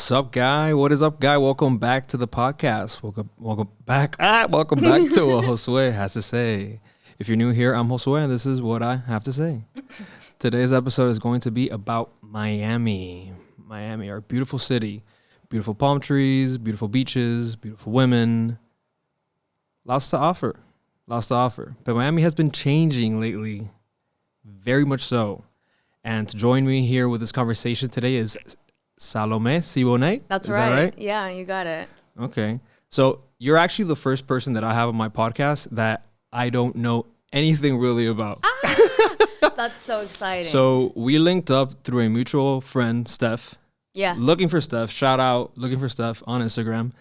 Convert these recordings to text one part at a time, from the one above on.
What's up, guy? What is up, guy? Welcome back to the podcast. Welcome back. Welcome back to what Josue has to say. If you're new here, I'm Josue, and this is what I have to say. Today's episode is going to be about Miami. Miami, our beautiful city. Beautiful palm trees, beautiful beaches, beautiful women. Lots to offer. But Miami has been changing lately. Very much so. And to join me here with this conversation today is Salome Sibonex. That's right. Is that right? Right? Yeah, you got it. Okay. So you're actually the first person that I have on my podcast that I don't know anything really about. That's so exciting. So we linked up through a mutual friend, Steph. Yeah. Looking for Steph. Shout out, looking for Steph on Instagram.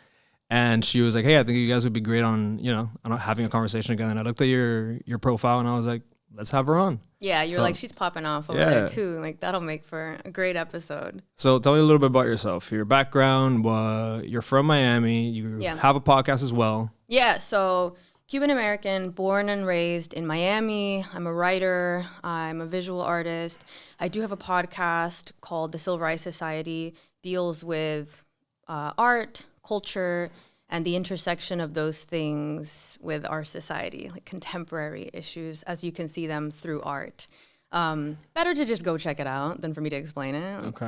And she was like, hey, I think you guys would be great on having a conversation again. And I looked at your profile and I was like, let's have her on. Yeah, you're like, she's popping off over there too. Like, that'll make for a great episode. So tell me a little bit about yourself, your background. You're from Miami. You have a podcast as well. Yeah, so Cuban-American, born and raised in Miami. I'm a writer. I'm a visual artist. I do have a podcast called The Silver Eye Society. Deals with art, culture, and the intersection of those things with our society, like contemporary issues as you can see them through art. Better to just go check it out than for me to explain it. Okay.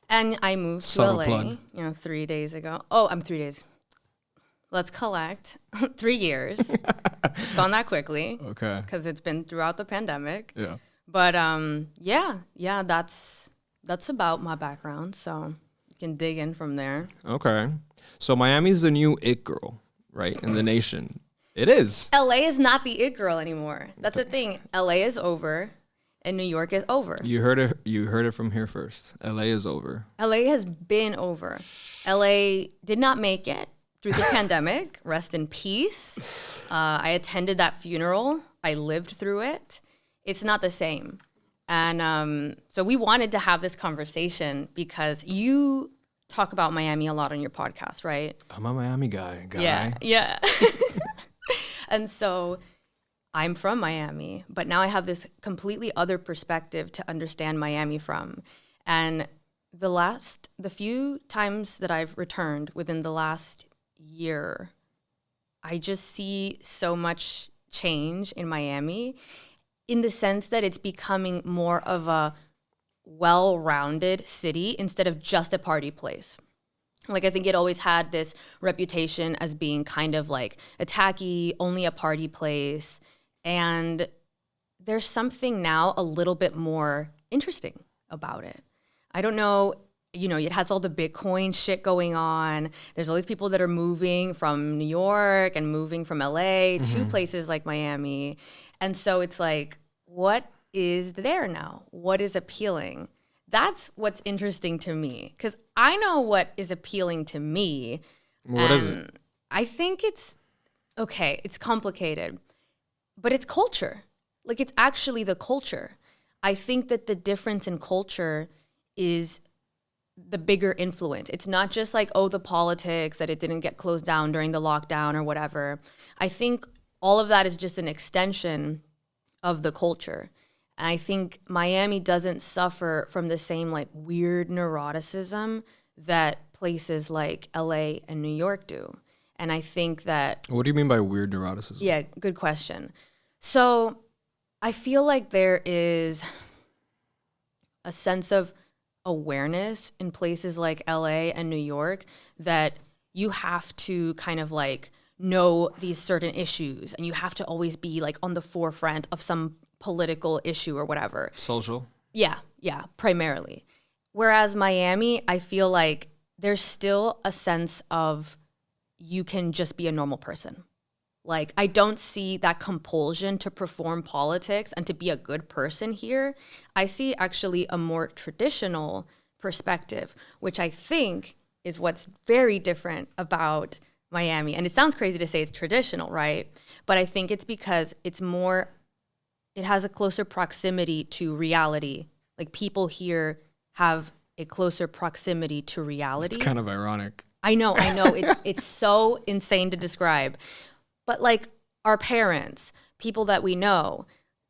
And I moved to LA, 3 days ago. Oh, I'm 3 days. Let's collect 3 years. It's gone that quickly. Okay. Because it's been throughout the pandemic. Yeah. But that's about my background. So you can dig in from there. Okay. So Miami's the new it girl, right, in the nation. It is. LA is not the it girl anymore. That's the thing. LA is over and New York is over. You heard it from here first. LA is over. LA has been over. LA did not make it through the pandemic. Rest in peace. I attended that funeral. I lived through it. It's not the same. And so we wanted to have this conversation because you talk about Miami a lot on your podcast, right? I'm a Miami guy. Yeah. And so I'm from Miami, but now I have this completely other perspective to understand Miami from. And the few times that I've returned within the last year, I just see so much change in Miami in the sense that it's becoming more of a well-rounded city instead of just a party place. Like, I think it always had this reputation as being kind of like a tacky, only a party place. And there's something now a little bit more interesting about it. I don't know, it has all the Bitcoin shit going on. There's all these people that are moving from New York and moving from LA to places like Miami. And so it's like, what is there now? What is appealing? That's what's interesting to me, because I know what is appealing to me. What is it? I think it's complicated, but it's culture. Like, it's actually the culture. I think that the difference in culture is the bigger influence. It's not just like, the politics, that it didn't get closed down during the lockdown or whatever. I think all of that is just an extension of the culture. And I think Miami doesn't suffer from the same like weird neuroticism that places like LA and New York do. And I think that... What do you mean by weird neuroticism? Yeah, good question. So I feel like there is a sense of awareness in places like LA and New York that you have to kind of like know these certain issues and you have to always be like on the forefront of some political issue or whatever. Social? Yeah, primarily. Whereas Miami, I feel like there's still a sense of you can just be a normal person. Like, I don't see that compulsion to perform politics and to be a good person here. I see actually a more traditional perspective, which I think is what's very different about Miami. And it sounds crazy to say it's traditional, right? But I think it's because it has a closer proximity to reality. Like, people here have a closer proximity to reality. It's kind of ironic. I know. It's so insane to describe. But like our parents, people that we know,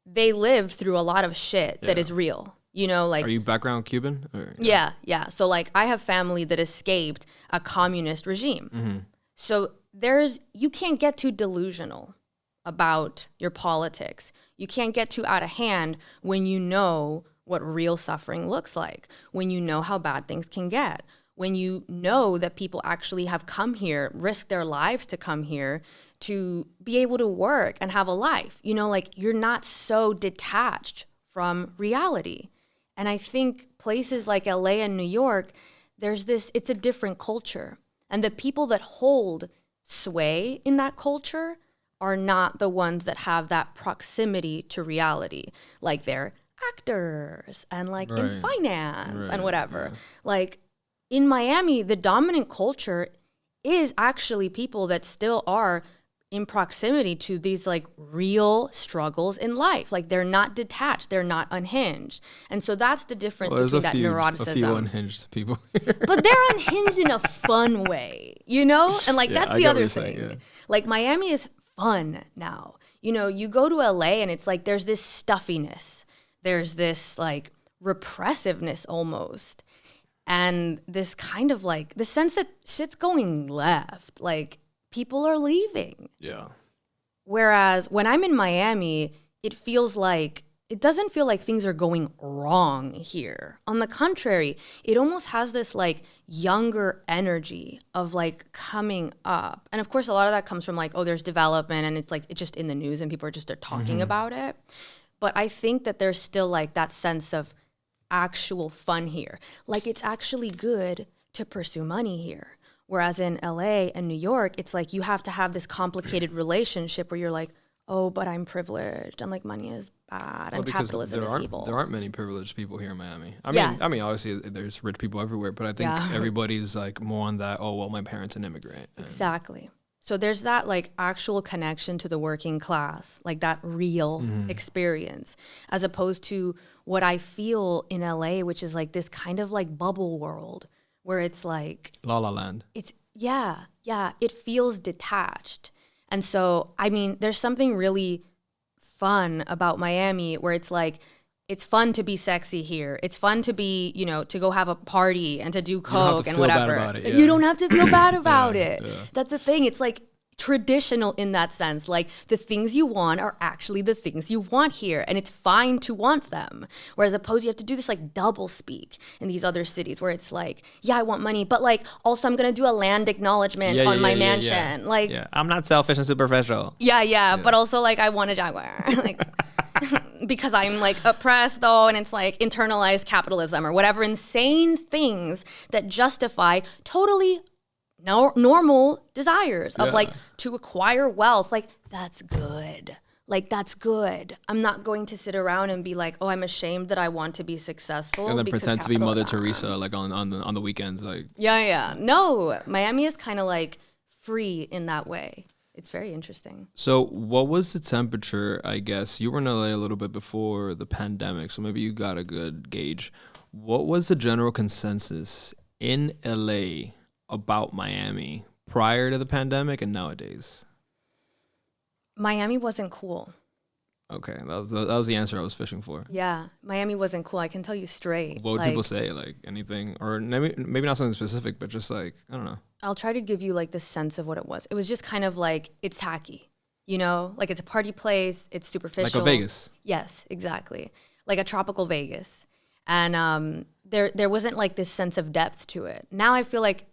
they lived through a lot of shit that is real. You know, like, are you background Cuban? Or, yeah. So like I have family that escaped a communist regime. So you can't get too delusional about your politics. You can't get too out of hand when you know what real suffering looks like, when you know how bad things can get, when you know that people actually have come here, risked their lives to come here to be able to work and have a life. You know, like you're not so detached from reality. And I think places like LA and New York, it's a different culture. And the people that hold sway in that culture are not the ones that have that proximity to reality. Like they're actors and like in finance and whatever. Yeah. Like in Miami, the dominant culture is actually people that still are in proximity to these like real struggles in life. Like they're not detached, they're not unhinged. And so that's the difference between that neuroticism. A few unhinged people. But they're unhinged in a fun way, you know? And like that's the other thing. Saying, yeah. Like Miami is fun now. You know, you go to LA and it's like there's this stuffiness. There's this like repressiveness almost. And this kind of like the sense that shit's going left. Like people are leaving. Yeah. Whereas when I'm in Miami, it doesn't feel like things are going wrong here. On the contrary, it almost has this like younger energy of like coming up. And of course, a lot of that comes from like, oh, there's development and it's like, it's just in the news and people are just talking about it. But I think that there's still like that sense of actual fun here. Like it's actually good to pursue money here. Whereas in LA and New York, it's like you have to have this complicated relationship where you're like, oh, but I'm privileged and like money is bad and capitalism is evil. There aren't many privileged people here in Miami. I mean, obviously there's rich people everywhere, but I think everybody's like more on that, oh, well, my parents an immigrant. Exactly. So there's that like actual connection to the working class, like that real experience, as opposed to what I feel in LA, which is like this kind of like bubble world where it's like La La Land. It's it feels detached. And so, I mean, there's something really fun about Miami where it's like, it's fun to be sexy here. It's fun to be, you know, to go have a party and to do coke and whatever. You don't have to feel bad about it. Yeah. That's the thing. It's like traditional in that sense. Like the things you want are actually the things you want here. And it's fine to want them. Whereas opposed, you have to do this like double speak in these other cities where it's like, yeah, I want money, but like also I'm going to do a land acknowledgement on my mansion. Like, I'm not selfish and superficial. Yeah. But also like I want a Jaguar. Like, because I'm like oppressed though, and it's like internalized capitalism or whatever insane things that justify totally normal desires of like to acquire wealth. Like that's good. Like that's good. I'm not going to sit around and be like, oh, I'm ashamed that I want to be successful and then pretend to be Mother Teresa like on the weekends. Like no, Miami is kind of like free in that way. It's very interesting. So what was the temperature, I guess? You were in LA a little bit before the pandemic, so maybe you got a good gauge. What was the general consensus in LA about Miami prior to the pandemic and nowadays? Miami wasn't cool. Okay, that was the answer I was fishing for. Yeah, Miami wasn't cool. I can tell you straight. What would people say? Like anything, or maybe not something specific, but just like I don't know. I'll try to give you like the sense of what it was. It was just kind of like it's tacky, you know, like it's a party place. It's superficial. Like a Vegas. Yes, exactly, like a tropical Vegas, and there wasn't like this sense of depth to it. Now I feel like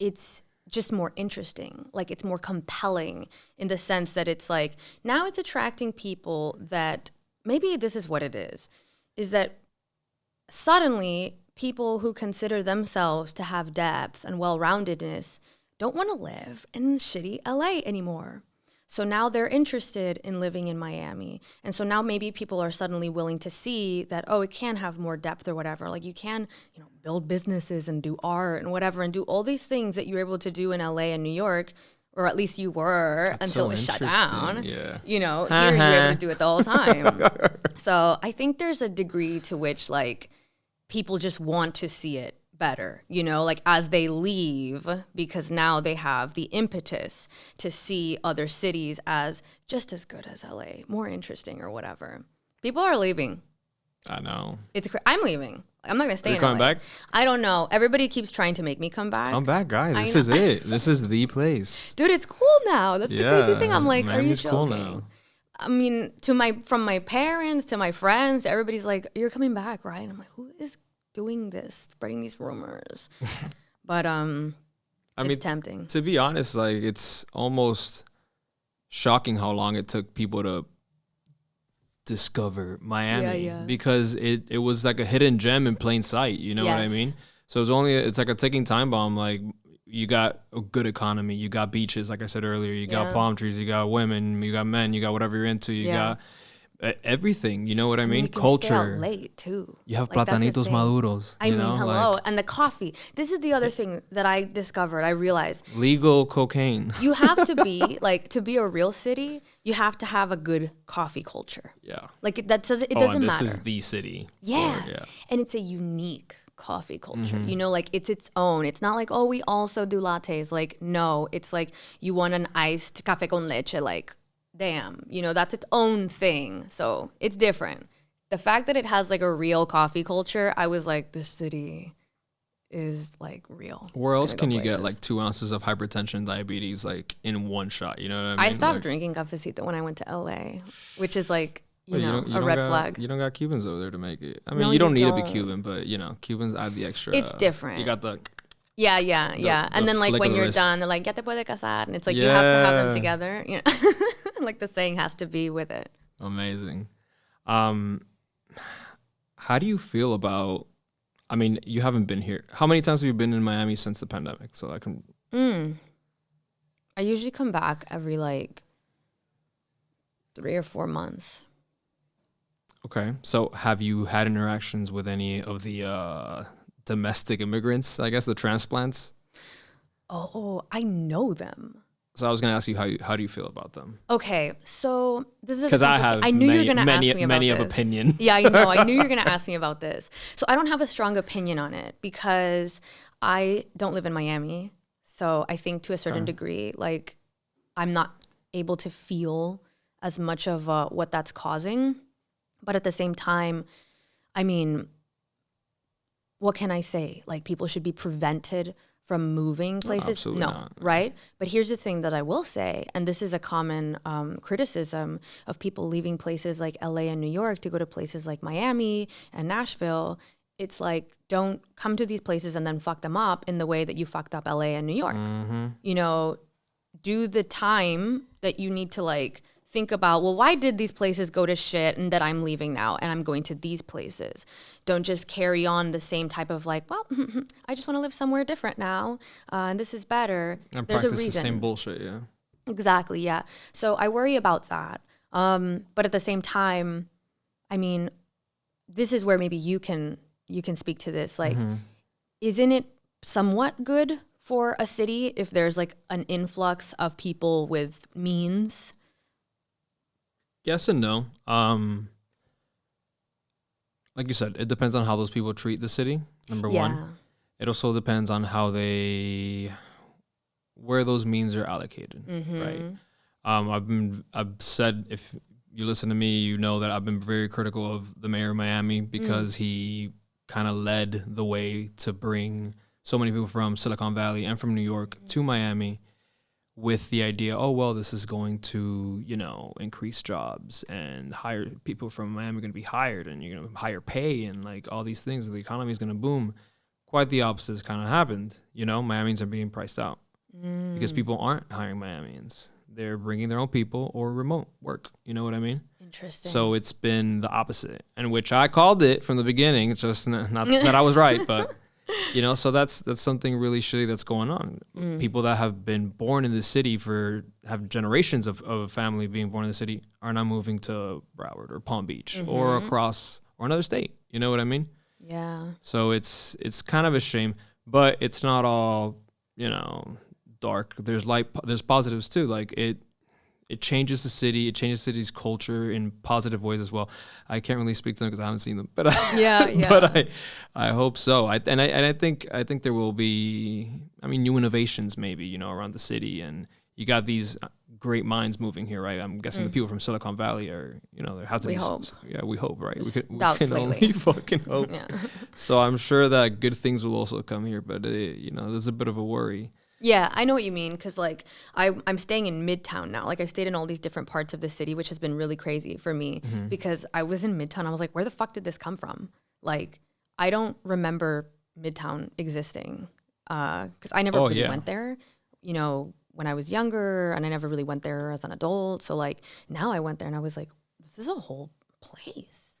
it's just more interesting. Like it's more compelling in the sense that it's like now it's attracting people that maybe this is what it is that suddenly people who consider themselves to have depth and well-roundedness don't want to live in shitty LA anymore. So now they're interested in living in Miami. And so now maybe people are suddenly willing to see that, oh, it can have more depth or whatever. Like you can, you know, build businesses and do art and whatever and do all these things that you're able to do in LA and New York, or at least you were until it was shut down. Yeah. You know, here you're able to do it the whole time. So I think there's a degree to which like people just want to see it better, you know, like as they leave, because now they have the impetus to see other cities as just as good as LA, more interesting or whatever. People are leaving. I know. I'm leaving. I'm not going to stay Are you in coming LA. back? I don't know. Everybody keeps trying to make me come back. Come back, guys. This is it. This is the place. Dude, it's cool now. That's the crazy thing. I'm like, Miami's are you cool joking? now. I mean, from my parents to my friends, everybody's like, you're coming back, right? And I'm like, who is doing this, spreading these rumors? But it's tempting. To be honest, like, it's almost shocking how long it took people to discover Miami, because it was like a hidden gem in plain sight. You know what I mean? So it's like a ticking time bomb. Like, you got a good economy, you got beaches, like I said earlier, you got palm trees, you got women, you got men, you got whatever you're into, you got everything. You know what I mean? You can Culture. Stay out late too. You have platanitos maduros. I mean, hello, like, and the coffee. This is the other thing that I discovered. I realized legal cocaine. You have to be like, to be a real city, you have to have a good coffee culture. Yeah. Like that says it doesn't matter. This is the city. Yeah. And it's a unique coffee culture. You know, like it's its own. It's not like, oh, we also do lattes. Like, no, it's like you want an iced café con leche, like, damn, you know, that's its own thing. So it's different. The fact that it has like a real coffee culture, I was like, this city is like real. Where else can you get like 2 ounces of hypertension, diabetes, like in one shot? You know what I mean? I stopped like, drinking cafecito when I went to LA, which is like, you know, a red flag. You don't got Cubans over there to make it. I mean, you don't need to be Cuban, but you know, Cubans add the extra. It's different. You got the. Yeah. And then like when you're done, they're like, ya te puede casar. And it's like, you have to have them together. You know? Like the saying has to be with it. Amazing. How do you feel about, I mean, you haven't been here. How many times have you been in Miami since the pandemic? So I can. I usually come back every like 3 or 4 months. Okay. So have you had interactions with any of the domestic immigrants, I guess, the transplants? Oh, I know them. So I was going to ask you, how do you feel about them? Okay, so this is because I knew you were going to ask me about many of opinion. Yeah, I know. I knew you were going to ask me about this. So I don't have a strong opinion on it because I don't live in Miami. So I think to a certain degree, like I'm not able to feel as much of what that's causing. But at the same time, I mean, what can I say? Like people should be prevented from moving places? No, not. Right? But here's the thing that I will say, and this is a common criticism of people leaving places like LA and New York to go to places like Miami and Nashville. It's like, don't come to these places and then fuck them up in the way that you fucked up LA and New York. You know, do the time that you need to like think about, well, why did these places go to shit and that I'm leaving now and I'm going to these places? Don't just carry on the same type of like, well, I just want to live somewhere different now and this is better. And there's a practice reason. The same bullshit, yeah. Exactly, yeah. So I worry about that. But at the same time, I mean, this is where maybe you can speak to this. Like, isn't it somewhat good for a city if there's like an influx of people with means? Yes and no. Like you said, it depends on how those people treat the city, number one. It also depends on how where those means are allocated, right? I've said, if you listen to me, you know that I've been very critical of the mayor of Miami because he kind of led the way to bring so many people from Silicon Valley and from New York to Miami with the idea, oh, well, this is going to, you know, increase jobs and hire people from Miami are going to be hired and you're going to higher pay and like all these things. The economy is going to boom. Quite the opposite has kind of happened. You know, Miamians are being priced out because people aren't hiring Miamians. They're bringing their own people or remote work. You know what I mean? Interesting. So it's been the opposite, and which I called it from the beginning. It's just not that I was right, but you know, so that's something really shitty that's going on. People that have been born in the city have generations of family being born in the city are now moving to Broward or Palm Beach or across or another state. You know what I mean? Yeah. So it's kind of a shame, but it's not all, you know, dark. There's light. There's positives too. Like it changes the city. It changes the city's culture in positive ways as well. I can't really speak to them because I haven't seen them, but but I hope so. I think there will be, I mean, new innovations maybe, you know, around the city, and you got these great minds moving here, right? I'm guessing the people from Silicon Valley are, there has to be. Hope. Yeah, we hope, right? We can lately. only fucking hope. Yeah. So I'm sure that good things will also come here, but there's a bit of a worry. Yeah, I know what you mean, because like I'm staying in Midtown now. Like I've stayed in all these different parts of the city, which has been really crazy for me because I was in Midtown. I was like, where the fuck did this come from? Like I don't remember Midtown existing because I never really went there, when I was younger, and I never really went there as an adult. So like now I went there and I was like, this is a whole place.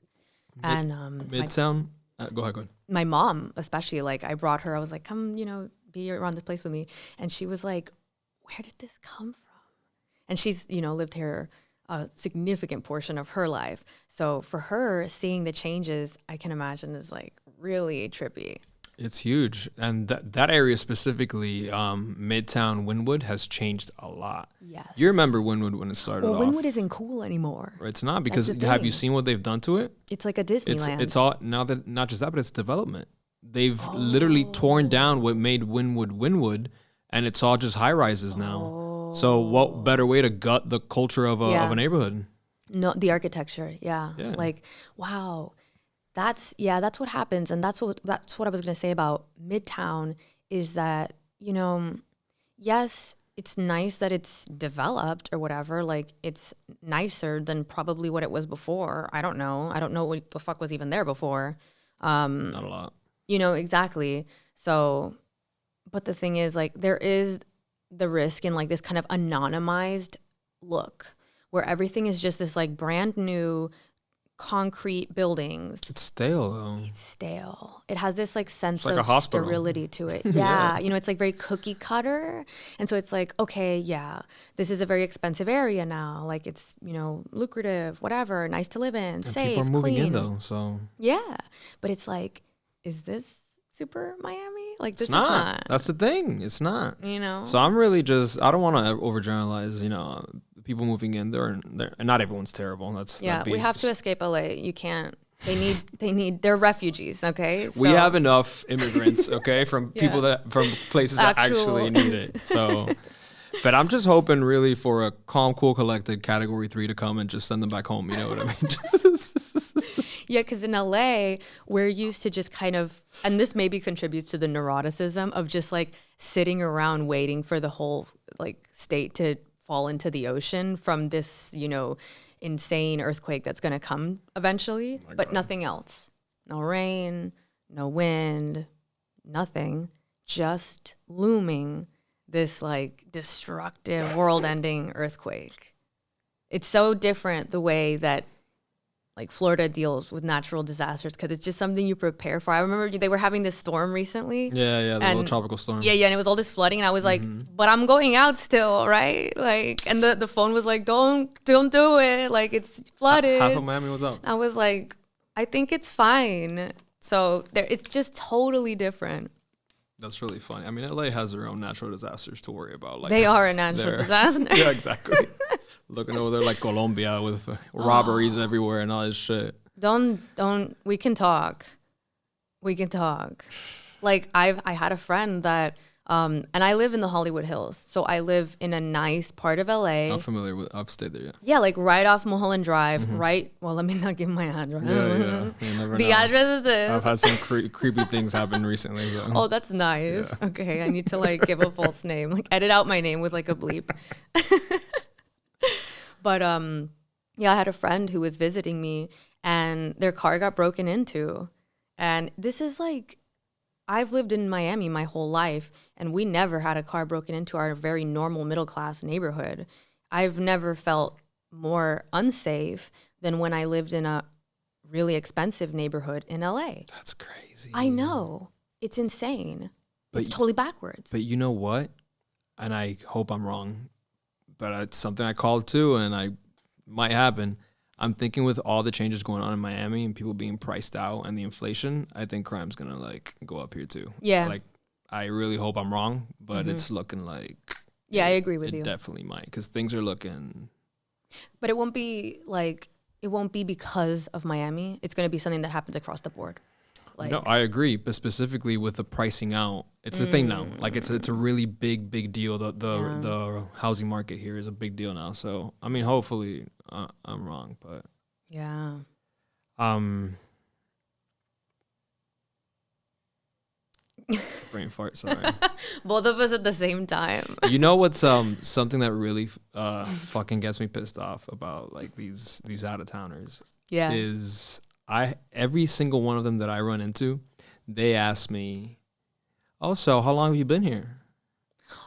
And Midtown. Go ahead. My mom, especially, like I brought her. I was like, come, be around this place with me. And she was like, where did this come from? And she's, lived here a significant portion of her life. So for her, seeing the changes, I can imagine is like really trippy. It's huge. And that area specifically, Midtown Wynwood, has changed a lot. Yes. You remember Wynwood when it started off. Wynwood isn't cool anymore. It's not, because have you seen what they've done to it? It's like a Disneyland. It's all, now that, not just that, but it's development. They've literally torn down what made Wynwood, and it's all just high rises now. So what better way to gut the culture of a neighborhood? No, the architecture. Yeah. Like, wow. That's what happens. And that's what I was going to say about Midtown is that, yes, it's nice that it's developed or whatever. Like it's nicer than probably what it was before. I don't know. I don't know what the fuck was even there before. Not a lot. Exactly. So, but the thing is, like, there is the risk in like this kind of anonymized look where everything is just this like brand new concrete buildings. It's stale though. It's stale. It has this like sense like of sterility to it. Yeah. It's like very cookie cutter. And so it's like, okay, yeah, this is a very expensive area now. Like it's, lucrative, whatever, nice to live in, and safe, people are moving clean. in though, so. Yeah. But it's like, is this super Miami? Like this it's not. Is not. That's the thing. It's not. So I'm really I don't want to overgeneralize, people moving in there, and not everyone's terrible. We have to escape LA. You can't. They're refugees. Okay, we have enough immigrants. Okay, from people from places that actually need it. So, but I'm just hoping really for a calm, cool, collected Category 3 to come and just send them back home. You know what I mean? Yeah, because in LA, we're used to just kind of, and this maybe contributes to the neuroticism of just like sitting around waiting for the whole like state to fall into the ocean from this, insane earthquake that's going to come eventually, but nothing else. No rain, no wind, nothing, just looming this like destructive world-ending earthquake. It's so different the way that like Florida deals with natural disasters because it's just something you prepare for. I remember they were having this storm recently. Yeah, the little tropical storm. Yeah, and it was all this flooding, and I was like, but I'm going out still, right? Like, and the phone was like, don't do it. Like, it's flooded. Half of Miami was out. I was like, I think it's fine. So it's just totally different. That's really funny. I mean, LA has their own natural disasters to worry about. Like they are a natural disaster. Yeah, exactly. Looking over there like Colombia with robberies everywhere and all this shit. Don't. We can talk. Like I had a friend that, and I live in the Hollywood Hills, so I live in a nice part of LA. I'm familiar with. I've stayed there. Yeah. Yeah, like right off Mulholland Drive. Right. Well, let me not give my address. Yeah. You never the know. address is this. I've had some creepy things happen recently. So. Oh, that's nice. Yeah. Okay, I need to like give a false name. Like edit out my name with like a bleep. But I had a friend who was visiting me and their car got broken into. And this is like, I've lived in Miami my whole life and we never had a car broken into our very normal middle class neighborhood. I've never felt more unsafe than when I lived in a really expensive neighborhood in LA. That's crazy. I know. It's insane. It's totally backwards. But you know what? And I hope I'm wrong. But it's something I called too, and I might happen. I'm thinking with all the changes going on in Miami and people being priced out and the inflation, I think crime's gonna like go up here too. Yeah. Like, I really hope I'm wrong, but it's looking like. Yeah, I agree with you. It definitely might, because things are looking. But it won't be because of Miami. It's gonna be something that happens across the board. Like, no, I agree, but specifically with the pricing out, it's a thing now. Like it's a really big deal. The housing market here is a big deal now. So I mean, hopefully I'm wrong, but yeah. Brain fart. Sorry. Both of us at the same time. You know what's something that really fucking gets me pissed off about like these out of towners? Yeah. Is every single one of them that I run into, they ask me, "Oh, so how long have you been here?"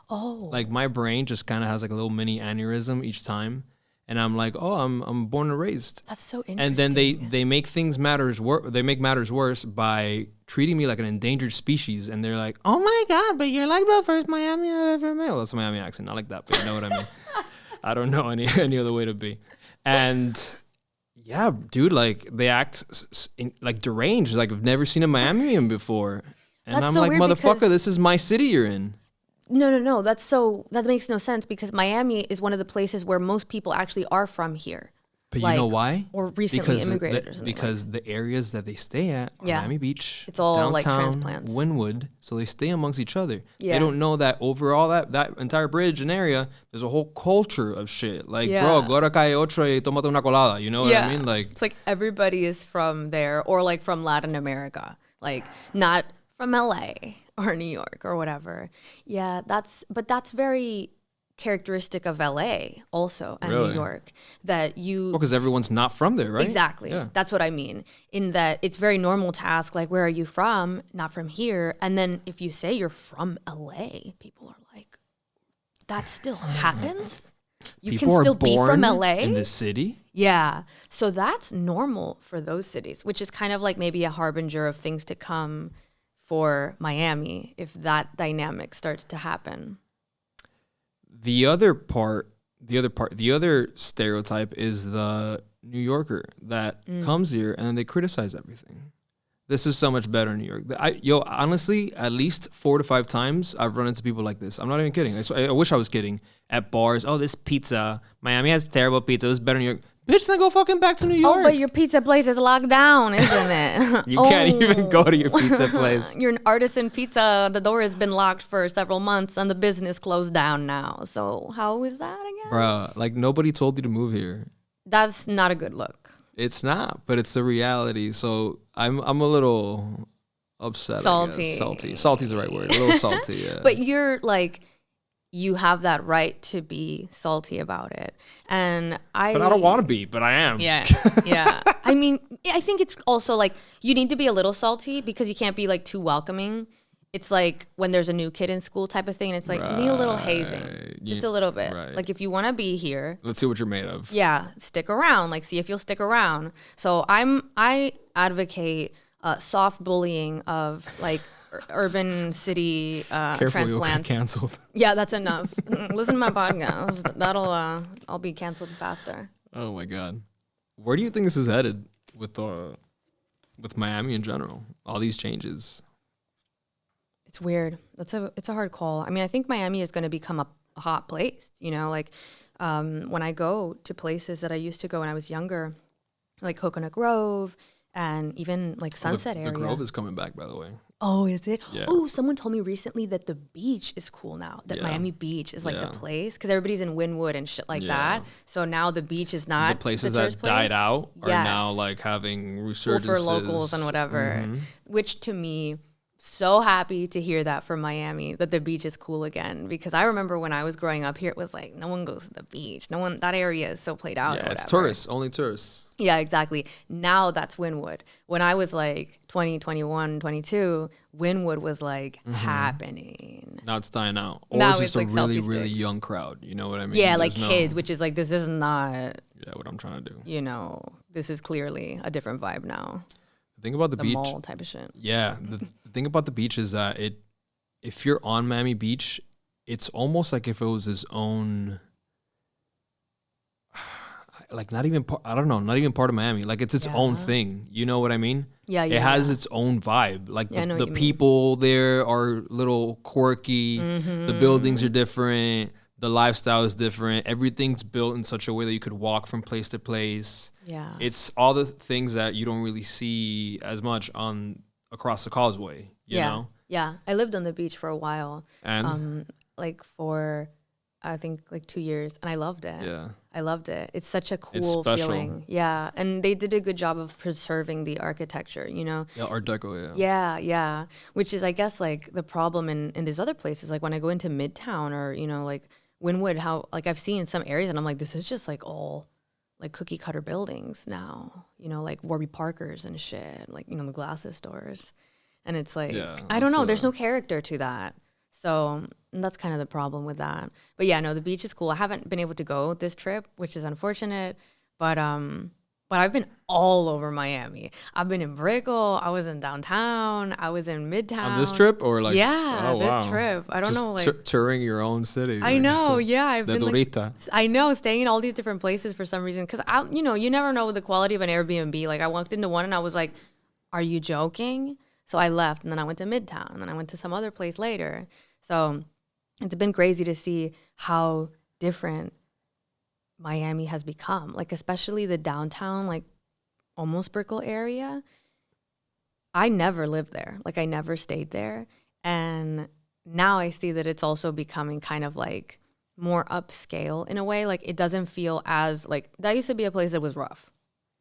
Oh. Like my brain just kind of has like a little mini aneurysm each time, and I'm like, "Oh, I'm born and raised." That's so interesting. And then they make matters worse by treating me like an endangered species, and they're like, "Oh my god, but you're like the first Miami I've ever met." Well, that's a Miami accent, not like that, but you know what I mean. I don't know any other way to be. And yeah, dude, like they act like deranged. Like I've never seen a Miamian before, and That's I'm so like, weird motherfucker, because- this is my city you're in. No. That makes no sense because Miami is one of the places where most people actually are from here. But Like, you know why? or recently immigrated or something. Because the areas that they stay at are Yeah. Miami Beach, It's all, downtown, like, transplants. Wynwood, so they stay amongst each other. Yeah. They don't know that overall that entire bridge and area, there's a whole culture of shit. Like, Yeah. bro, go to Calle Ocho y tómate una colada. You know what I mean? Like, it's like everybody is from there or like from Latin America, like not from LA or New York or whatever. Yeah, that's very characteristic of LA also and Really? New York that you because everyone's not from there, right? Exactly. Yeah. That's what I mean. In that it's very normal to ask, like, where are you from? Not from here. And then if you say you're from LA, people are like, that still happens? You People can are still be from born LA? in this city. Yeah. So that's normal for those cities, which is kind of like maybe a harbinger of things to come for Miami if that dynamic starts to happen. The other stereotype is the New Yorker that comes here and then they criticize everything. This is so much better in New York. Honestly, at least 4 to 5 times I've run into people like this. I'm not even kidding. I wish I was kidding. At bars, oh, this pizza. Miami has terrible pizza. It's better in New York. Bitch, then go fucking back to New York. Oh, but your pizza place is locked down, isn't it? You can't even go to your pizza place. Your artisan pizza, the door has been locked for several months and the business closed down now. So how is that again? Bruh, like nobody told you to move here. That's not a good look. It's not, but it's the reality. So I'm a little upset. Salty. Salty's the right word. A little salty, yeah. But you're like, you have that right to be salty about it. But I don't want to be, but I am. Yeah. I mean, I think it's also like you need to be a little salty because you can't be like too welcoming. It's like when there's a new kid in school type of thing. And it's like, you need a little hazing, just a little bit. Right. Like if you want to be here, Let's see what you're made of. yeah, stick around. Like see if you'll stick around. So I advocate soft bullying of like urban city Careful, you'll get transplants. canceled. Yeah, that's enough. Listen to my podcast. I'll be canceled faster. Oh my god, where do you think this is headed with Miami in general? All these changes. It's weird. It's a hard call. I mean, I think Miami is going to become a hot place. You know, like when I go to places that I used to go when I was younger, like Coconut Grove and even like Sunset area. The Grove is coming back, by the way. Oh, is it? Yeah. Oh, someone told me recently that the beach is cool now. That Yeah. Miami Beach is like the Yeah. place because everybody's in Wynwood and shit like Yeah. that. So now the beach is not The places the that tourist died place. out are Yes. now like having Cool resurgences. for locals and whatever. Which to me, so happy to hear that from Miami that the beach is cool again because I remember when I was growing up here, it was like no one goes to the beach. No one. That area is so played out. Yeah, or it's whatever. tourists, only tourists. Yeah, exactly. Now that's Wynwood. When I was like 20, 21, 22, Wynwood was like happening. Now it's dying out. Or Now it's it's just a like really, selfie really sticks. young crowd. You know what I mean? Yeah, like There's kids, which is like, this is not, Yeah, what I'm trying to do. you know, this is clearly a different vibe now. The thing about the The beach. mall type of shit. Yeah, the thing about the beach is that if you're on Miami Beach, it's almost like if it was his own, like not even part of Miami. Like it's its own Yeah. thing. You know what I mean? Yeah, It yeah. has yeah. its own vibe. Like Yeah, I know the what you mean. people there are a little quirky. The buildings are different. The lifestyle is different. Everything's built in such a way that you could walk from place to place. Yeah. It's all the things that you don't really see as much on across the causeway, you know? Yeah. I lived on the beach for a while. And like for I think like 2 years, and I loved it. yeah. I loved it. It's such a It's cool special. feeling. Yeah. And they did a good job of preserving the architecture, you know? Yeah, Art Deco, yeah. Yeah. Which is, I guess, like the problem in these other places. Like when I go into Midtown or, you know, like Wynwood, how, like I've seen some areas and I'm like, this is just like all like cookie cutter buildings now, you know, like Warby Parkers and shit, like, you know, the glasses stores. And it's like, I don't know, there's no character to that. So that's kind of the problem with that. But yeah, no, the beach is cool. I haven't been able to go this trip, which is unfortunate. But I've been all over Miami. I've been in Brickell. I was in downtown. I was in Midtown. On this trip or like? Yeah, oh, this wow. trip. I don't just know, like touring your own city. I like, know. just, Yeah, I've been like, Dorita. I know, staying in all these different places for some reason. Because you know, you never know the quality of an Airbnb. Like I walked into one and I was like, "Are you joking?" So I left, and then I went to Midtown, and then I went to some other place later. So it's been crazy to see how different Miami has become, like especially the downtown, like almost Brickell area. I never lived there. Like I never stayed there. And now I see that it's also becoming kind of like more upscale in a way. Like it doesn't feel as like that used to be a place that was rough.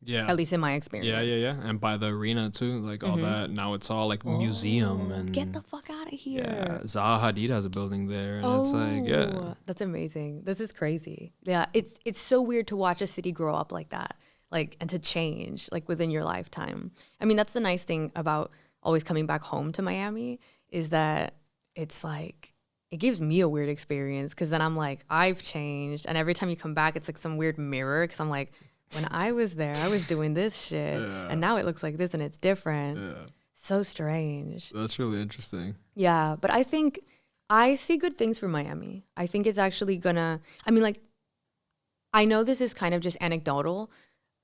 Yeah. At least in my experience. Yeah. And by the arena too, like all that. Now it's all like museum and get the fuck out of here. Yeah, Zaha Hadid has a building there, and it's like, yeah, that's amazing. This is crazy. Yeah, it's so weird to watch a city grow up like that, like and to change like within your lifetime. I mean, that's the nice thing about always coming back home to Miami is that it's like it gives me a weird experience because then I'm like I've changed, and every time you come back, it's like some weird mirror because I'm like, when I was there, I was doing this shit, and now it looks like this, and it's different. yeah. So strange. That's really interesting. Yeah, but I think I see good things for Miami. I think it's actually gonna, I mean, like, I know this is kind of just anecdotal,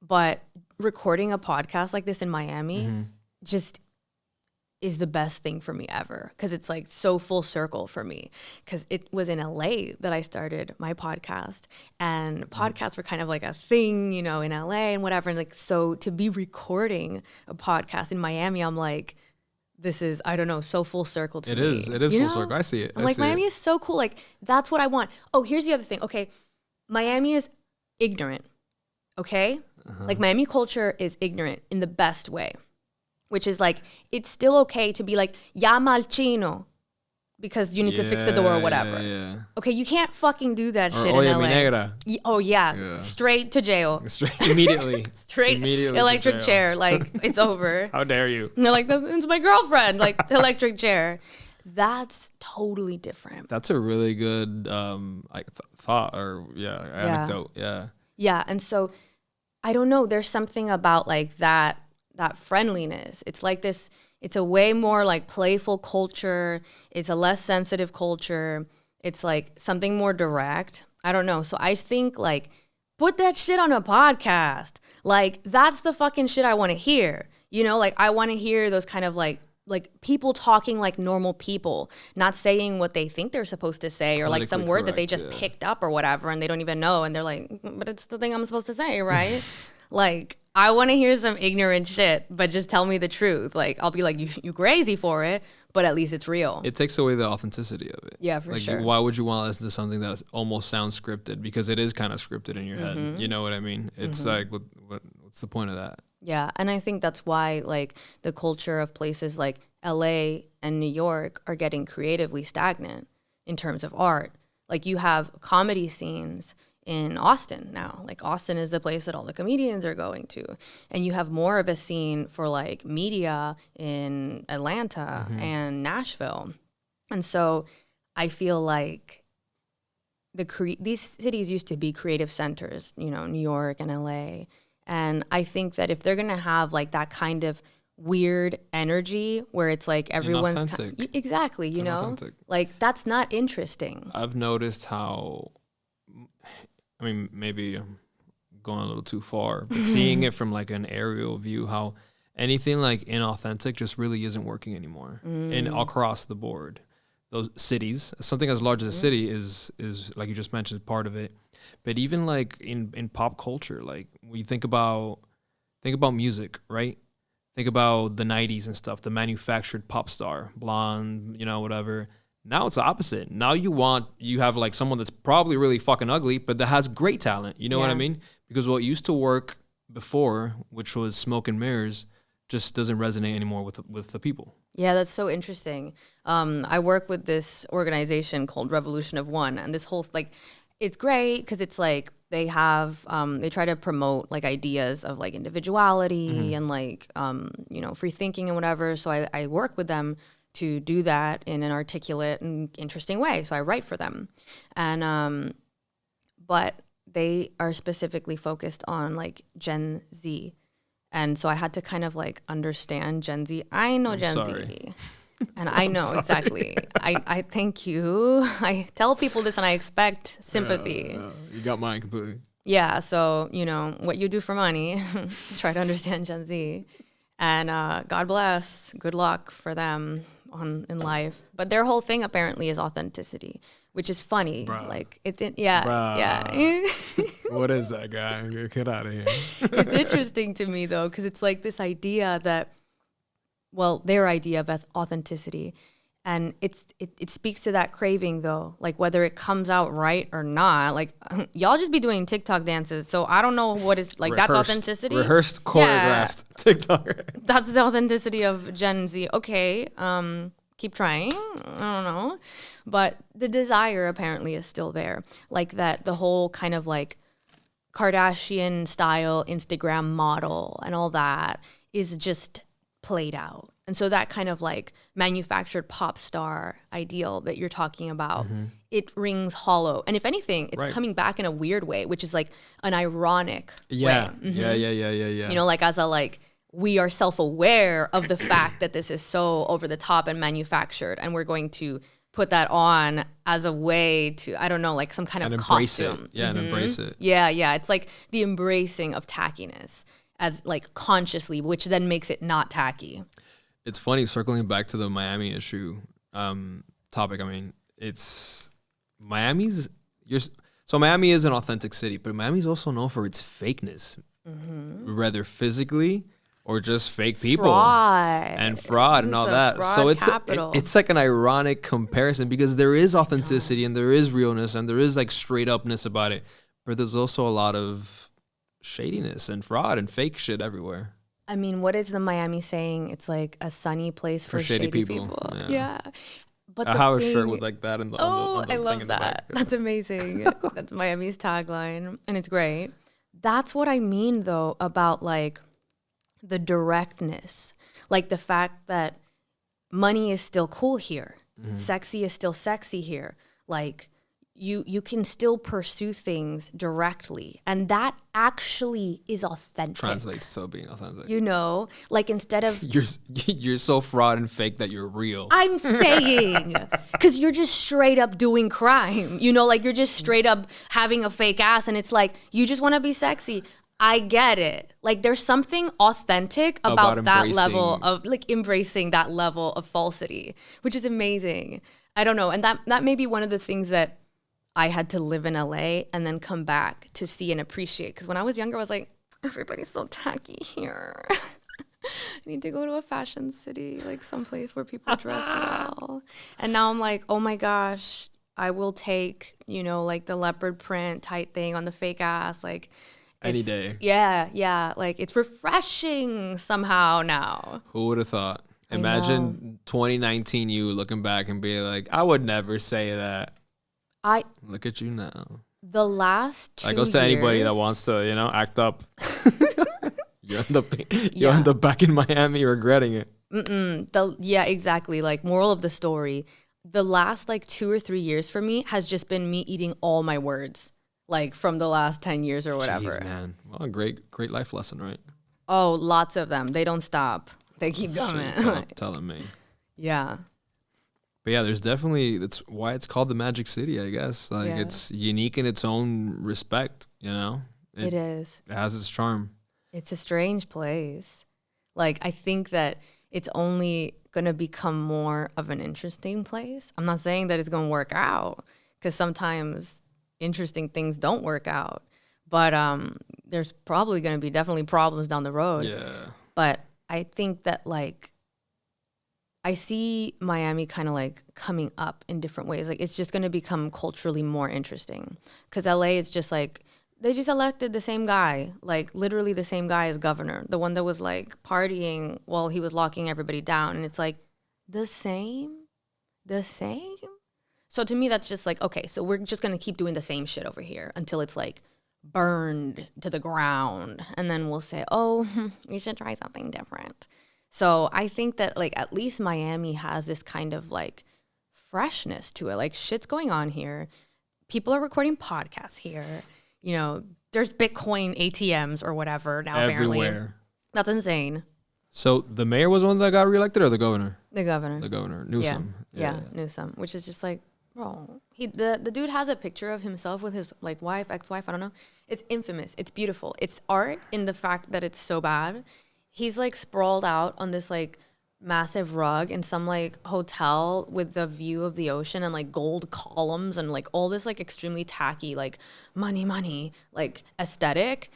but recording a podcast like this in Miami just is the best thing for me ever because it's like so full circle for me because it was in LA that I started my podcast and podcasts were kind of like a thing, you know, in LA and whatever. And like, so to be recording a podcast in Miami, I'm like, this is, I don't know, so full circle to me. It is full circle. I see it. I'm like, Miami is so cool. Like, that's what I want. Oh, here's the other thing. Okay. Miami is ignorant. Okay. Like Miami culture is ignorant in the best way. Which is like, it's still okay to be like, llama al chino, because you need to fix the door or whatever. Yeah. Okay, you can't fucking do that Or shit oye in LA. mi negra. Oh yeah, straight to jail. Straight immediately. Straight Immediately electric to jail. chair, like it's over. How dare you? And they're like, it's my girlfriend, like electric chair. That's totally different. That's a really good like thought or anecdote. Yeah. Yeah, and so I don't know. There's something about like that friendliness. It's like this, it's a way more like playful culture. It's a less sensitive culture. It's like something more direct. I don't know. So I think like put that shit on a podcast. Like that's the fucking shit I want to hear. You know, like I want to hear those kind of like people talking like normal people, not saying what they think they're supposed to say or like some word that they just picked up or whatever and they don't even know and they're like, but it's the thing I'm supposed to say, right? Like I want to hear some ignorant shit, but just tell me the truth. Like, I'll be like, you crazy for it, but at least it's real. It takes away the authenticity of it. Yeah, for sure. Why would you want to listen to something that almost sounds scripted? Because it is kind of scripted in your head. You know what I mean? It's like, what's the point of that? Yeah, and I think that's why, like, the culture of places like LA and New York are getting creatively stagnant in terms of art. Like, you have comedy scenes in Austin now. Like Austin is the place that all the comedians are going to. And you have more of a scene for like media in Atlanta and Nashville. And so I feel like these cities used to be creative centers, you know, New York and LA. And I think that if they're going to have like that kind of weird energy where it's like everyone's exactly, you know, like that's not interesting. I've noticed how, I mean, maybe I'm going a little too far, but seeing it from like an aerial view, how anything like inauthentic just really isn't working anymore and across the board. Those cities, something as large as a city is like you just mentioned, part of it. But even like in pop culture, like when you think about music, right? think about the 90s and stuff, the manufactured pop star, blonde, whatever. Now it's the opposite. Now you have like someone that's probably really fucking ugly, but that has great talent. You know what I mean? Because what used to work before, which was smoke and mirrors, just doesn't resonate anymore with the people. Yeah, that's so interesting. I work with this organization called Revolution of One, and this whole it's great because it's like they have they try to promote like ideas of like individuality and like free thinking and whatever. So I work with them to do that in an articulate and interesting way. So I write for them, and but they are specifically focused on like Gen Z. And so I had to kind of like understand Gen Z. I know Gen Z. And I know exactly. I thank you. I tell people this and I expect sympathy. You got mine completely. Yeah. So, what you do for money, try to understand Gen Z. And God bless. Good luck for them in life. But their whole thing apparently is authenticity, which is funny. Bruh. Like yeah. What is that guy? Get out of here. It's interesting to me though, because it's like this idea that, their idea of authenticity, and it speaks to that craving though, like whether it comes out right or not. Like y'all just be doing TikTok dances, so I don't know what is like that's authenticity. Rehearsed, choreographed TikTok. That's the authenticity of Gen Z. Okay, keep trying. I don't know, but the desire apparently is still there. Like that, the whole kind of like Kardashian style Instagram model and all that is just played out. And so that kind of like manufactured pop star ideal that you're talking about, it rings hollow. And if anything, it's coming back in a weird way, which is like an ironic way. Yeah, Like as a like, we are self-aware of the fact that this is so over the top and manufactured, and we're going to put that on as a way to, I don't know, like some kind of costume. And embrace it. Yeah. It's like the embracing of tackiness as like consciously, which then makes it not tacky. It's funny, circling back to the Miami issue topic. I mean, Miami is an authentic city, but Miami's also known for its fakeness, whether physically or just fake people and fraud and all that. So it's like an ironic comparison because there is authenticity and there is realness and there is like straight upness about it, but there's also a lot of shadiness and fraud and fake shit everywhere. I mean, what is the Miami saying? It's like a sunny place for shady people. Yeah. But I have a shirt with like that. I love that. That's amazing. That's Miami's tagline. And it's great. That's what I mean, though, about like the directness. Like the fact that money is still cool here. Sexy is still sexy here. Like you can still pursue things directly, and that actually is authentic. Translates to being authentic. Like instead of you're so fraud and fake that you're real. I'm saying, because you're just straight up doing crime. Like you're just straight up having a fake ass, and it's like you just want to be sexy. I get it. Like there's something authentic about that level of like embracing that level of falsity, which is amazing. I don't know, and that may be one of the things that I had to live in LA and then come back to see and appreciate. Because when I was younger, I was like, everybody's so tacky here. I need to go to a fashion city, like someplace where people dress well. And now I'm like, oh my gosh, I will take, like the leopard print tight thing on the fake ass. Like any day. Yeah. Like it's refreshing somehow now. Who would have thought? Imagine 2019 you looking back and be like, I would never say that. Look at you now. The last 2 years. That goes to anybody that wants to, act up. You end up back in Miami regretting it. Exactly. Like moral of the story, the last like 2 or 3 years for me has just been me eating all my words, like from the last 10 years or whatever. Jeez, man. Well, a great life lesson, right? Oh, lots of them. They don't stop. They keep going. Telling me. Yeah. But yeah, there's definitely, that's why it's called the Magic City, I guess. Like it's unique in its own respect, It is. It has its charm. It's a strange place. Like I think that it's only going to become more of an interesting place. I'm not saying that it's going to work out, because sometimes interesting things don't work out. But there's probably going to be definitely problems down the road. Yeah. But I think that like I see Miami kind of like coming up in different ways. Like it's just going to become culturally more interesting because LA is just like they just elected the same guy, like literally the same guy as governor, the one that was like partying while he was locking everybody down. And it's like the same. So to me, that's just like, okay, so we're just going to keep doing the same shit over here until it's like burned to the ground. And then we'll say, oh, we should try something different. So I think that like at least Miami has this kind of like freshness to it. Like shit's going on here. People are recording podcasts here. You know, there's Bitcoin ATMs or whatever now everywhere. Apparently. That's insane. So the mayor was the one that got reelected or the governor? The governor. The governor. Newsom. Yeah, Newsom, which is just like, bro. The dude has a picture of himself with his like wife, ex-wife, I don't know. It's infamous. It's beautiful. It's art in the fact that it's so bad. He's like sprawled out on this like massive rug in some like hotel with the view of the ocean and like gold columns and like all this like extremely tacky like money like aesthetic,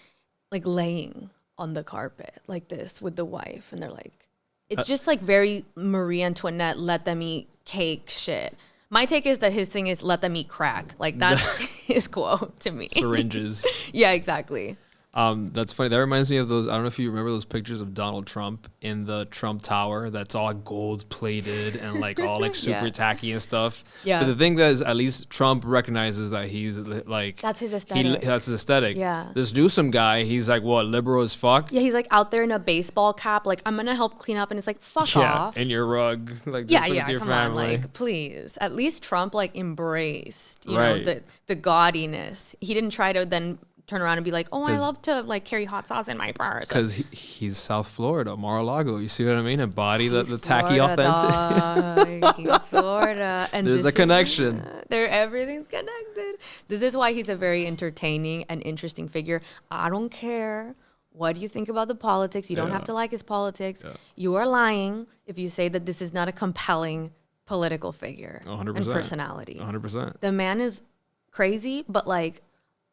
like laying on the carpet like this with the wife, and they're like, it's just like very Marie Antoinette let them eat cake shit. My take is that his thing is let them eat crack. Like that's his quote to me. Syringes. Yeah, exactly. That's funny. That reminds me of those. I don't know if you remember those pictures of Donald Trump in the Trump Tower. That's all gold plated and like all like super tacky and stuff. Yeah. But the thing that is, at least Trump recognizes that he's like That's his aesthetic. That's his aesthetic. Yeah. This Newsom guy, he's like what, liberal as fuck. Yeah, he's like out there in a baseball cap, like I'm gonna help clean up, and it's like fuck off. And your rug, like Yeah, just with your come family. on, like please. At least Trump like embraced, you know, the gaudiness. He didn't try to then turn around and be like, oh, I love to like carry hot sauce in my purse. Because he's South Florida, Mar-a-Lago. You see what I mean? Embody the tacky authentic. He's Florida. And there's a connection. Everything's connected. This is why he's a very entertaining and interesting figure. I don't care what do you think about the politics. You don't have to like his politics. Yeah. You are lying if you say that this is not a compelling political figure 100%. And personality. 100%. The man is crazy, but like,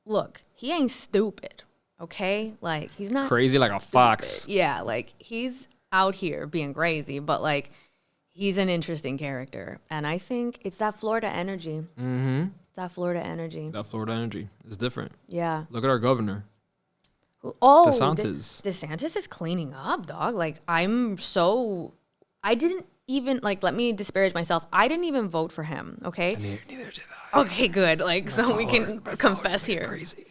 look, he ain't stupid, okay? Like, he's not crazy like a fox. Yeah, like, he's out here being crazy, but, like, he's an interesting character. And I think it's that Florida energy. Mm-hmm. That Florida energy. That Florida energy is different. Yeah. Look at our governor. Oh, DeSantis. DeSantis is cleaning up, dog. Like, I didn't even, like, let me disparage myself. I didn't even vote for him, okay? Neither did I. Okay, good. Like, so we can confess here. Crazy.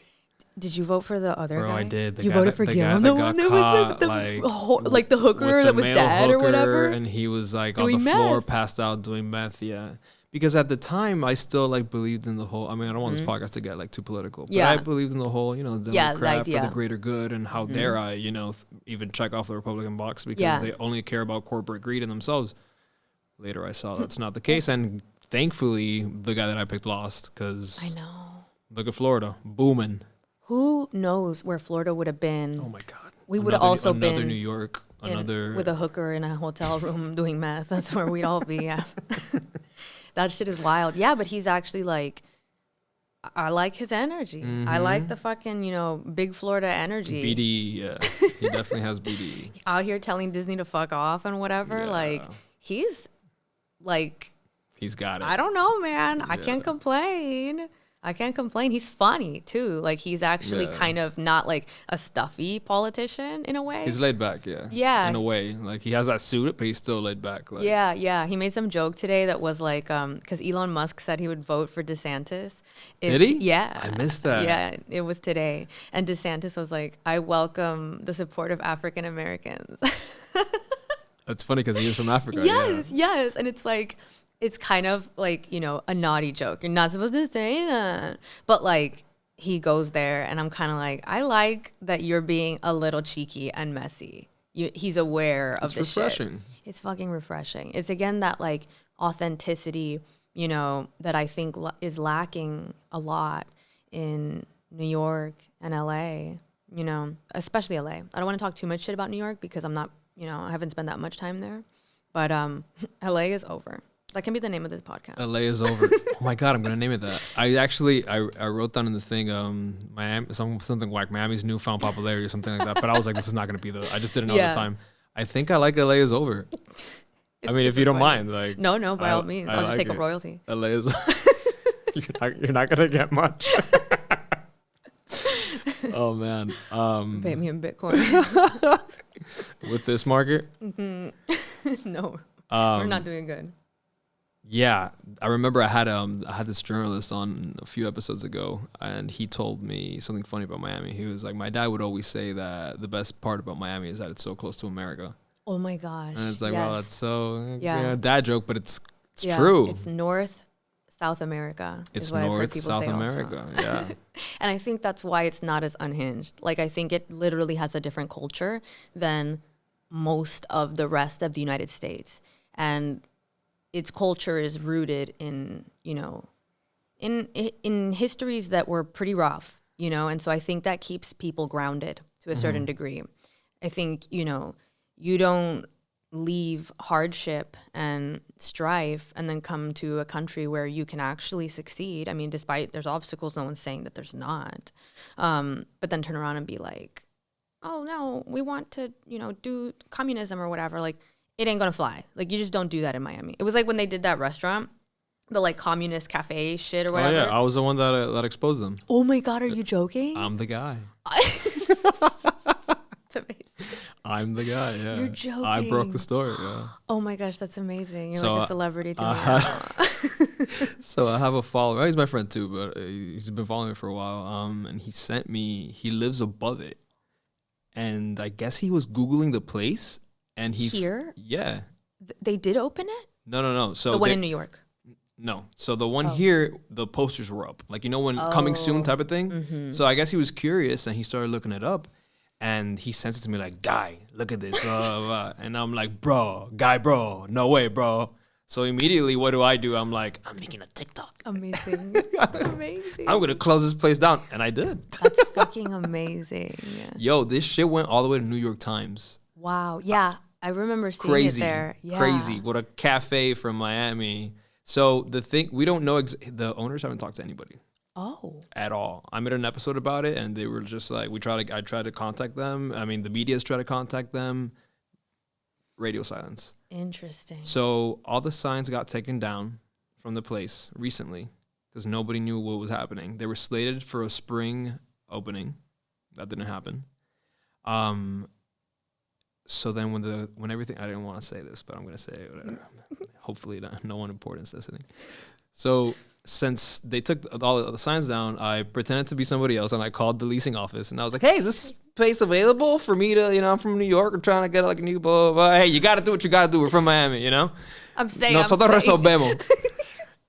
Did you vote for the other guy? I did. You voted for Gil? The one that was like the hooker that was dead or whatever? And he was like doing on the floor, meth. passed out doing meth, yeah. Because at the time, I still like believed in the whole, I mean, I don't want this podcast to get like too political, but I believed in the whole, you know, Democrat for the greater good, and how dare I, you know, even check off the Republican box because they only care about corporate greed and themselves. Later, I saw that's not the case, and thankfully, the guy that I picked lost, because I know. Look at Florida, booming. Who knows where Florida would have been? Oh my God. We would have also been another New York, with a hooker in a hotel room doing meth. That's where we'd all be. Yeah, that shit is wild. Yeah, but he's actually like, I like his energy. Mm-hmm. I like the fucking, you know, big Florida energy. BD, yeah, he definitely has BD. Out here telling Disney to fuck off and whatever. Yeah. Like he's like. He's got it. I don't know, man. I can't complain. He's funny, too. Like, he's actually kind of not, like, a stuffy politician in a way. He's laid back, yeah. Yeah. In a way. Like, he has that suit, but he's still laid back. Like. Yeah. He made some joke today that was, like, because Elon Musk said he would vote for DeSantis. Did he? Yeah. I missed that. Yeah, it was today. And DeSantis was like, I welcome the support of African Americans. That's funny because he is from Africa. Yes. And it's like... It's kind of like, you know, a naughty joke. You're not supposed to say that. But like he goes there and I'm kind of like, I like that you're being a little cheeky and messy. He's aware of the shit. It's refreshing. It's fucking refreshing. It's again that like authenticity, you know, that I think is lacking a lot in New York and LA, you know, especially LA. I don't want to talk too much shit about New York because I'm not, you know, I haven't spent that much time there. But LA is over. That can be the name of this podcast. LA is over. Oh my God, I'm gonna name it that. I wrote down in the thing, Miami, something like Miami's newfound popularity or something like that. But I was like, this is not gonna be I just didn't know at the time. I think I like LA is over. I mean, if you don't mind, like. No, by all means. I'll just take a royalty. LA is. you're not gonna get much. Oh man. Pay me in Bitcoin. With this market. No, we're not doing good. Yeah, I remember I had this journalist on a few episodes ago, and he told me something funny about Miami. He was like, my dad would always say that the best part about Miami is that it's so close to America. Oh my gosh. And it's like, well, that's so yeah. Dad joke, but it's true. It's North, South America. It's is what I've heard North, people South say America. Yeah. And I think that's why it's not as unhinged. Like, I think it literally has a different culture than most of the rest of the United States. And its culture is rooted in, in histories that were pretty rough, and so I think that keeps people grounded to a certain degree. I think, you don't leave hardship and strife and then come to a country where you can actually succeed. I mean, despite there's obstacles, no one's saying that there's not. But then turn around and be like, oh no, we want to, do communism or whatever. Like, it ain't gonna fly. Like, you just don't do that in Miami. It was like when they did that restaurant, the like communist cafe shit or whatever. Oh yeah, I was the one that exposed them. Oh my God, are you joking? I'm the guy. It's amazing. I'm the guy, yeah. You're joking. I broke the story, yeah. Oh my gosh, that's amazing. You're So, like a celebrity to me now. So I have a follower. He's my friend too, but he's been following me for a while. And he lives above it. And I guess he was Googling the place. And Here? Yeah. They did open it? No. So the one in New York? No. So the one here, the posters were up. Like, when coming soon type of thing. Mm-hmm. So I guess he was curious and he started looking it up. And he sends it to me like, guy, look at this. And I'm like, bro, no way, bro. So immediately, what do? I'm like, I'm making a TikTok. Amazing. Amazing. I'm going to close this place down. And I did. That's fucking amazing. Yo, this shit went all the way to New York Times. Wow. Yeah. I remember seeing it there. Yeah. Crazy. What a cafe from Miami. So the thing, we don't know, the owners haven't talked to anybody. Oh. At all. I made an episode about it, and they were just like, I tried to contact them. I mean, the media's tried to contact them. Radio silence. Interesting. So all the signs got taken down from the place recently because nobody knew what was happening. They were slated for a spring opening. That didn't happen. So then when everything, I didn't want to say this, but I'm going to say it. Hopefully no one important's listening. So since they took all the signs down, I pretended to be somebody else and I called the leasing office and I was like, hey, is this space available for me to, I'm from New York. I'm trying to get like a new blah, blah, blah. Hey, you got to do what you got to do. We're from Miami, I'm saying. Nosotros resolvemos.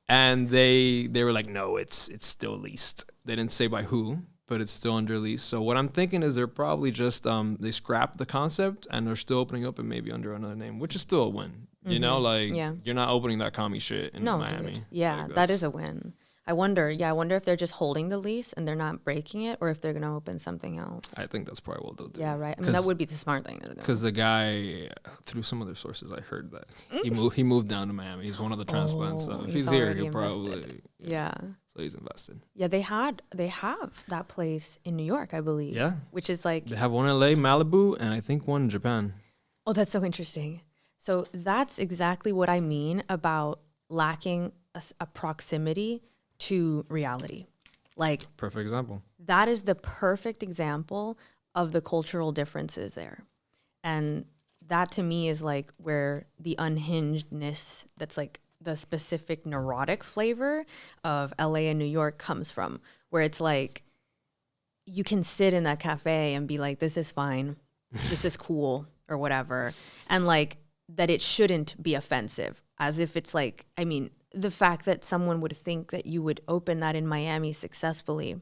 And they were like, no, it's still leased. They didn't say by who, but it's still under lease. So what I'm thinking is they're probably just, they scrapped the concept and they're still opening up and maybe under another name, which is still a win. You're not opening that commie shit in Miami. Dude. Yeah, that is a win. I wonder if they're just holding the lease and they're not breaking it or if they're going to open something else. I think that's probably what they'll do. Yeah, right. I mean, that would be the smart thing to do. Because the guy, through some other sources, I heard that he moved down to Miami. He's one of the transplants. So if he's here, he'll probably. Yeah. So he's invested. Yeah, they have that place in New York, I believe. Yeah. Which is like. They have one in LA, Malibu, and I think one in Japan. Oh, that's so interesting. So that's exactly what I mean about lacking a proximity to reality. Like, perfect example. That is the perfect example of the cultural differences there. And that to me is like where the unhingedness, that's like the specific neurotic flavor of LA and New York comes from, where it's like you can sit in that cafe and be like, this is fine, this is cool or whatever. And like, that it shouldn't be offensive, as if it's like, I mean, the fact that someone would think that you would open that in Miami successfully,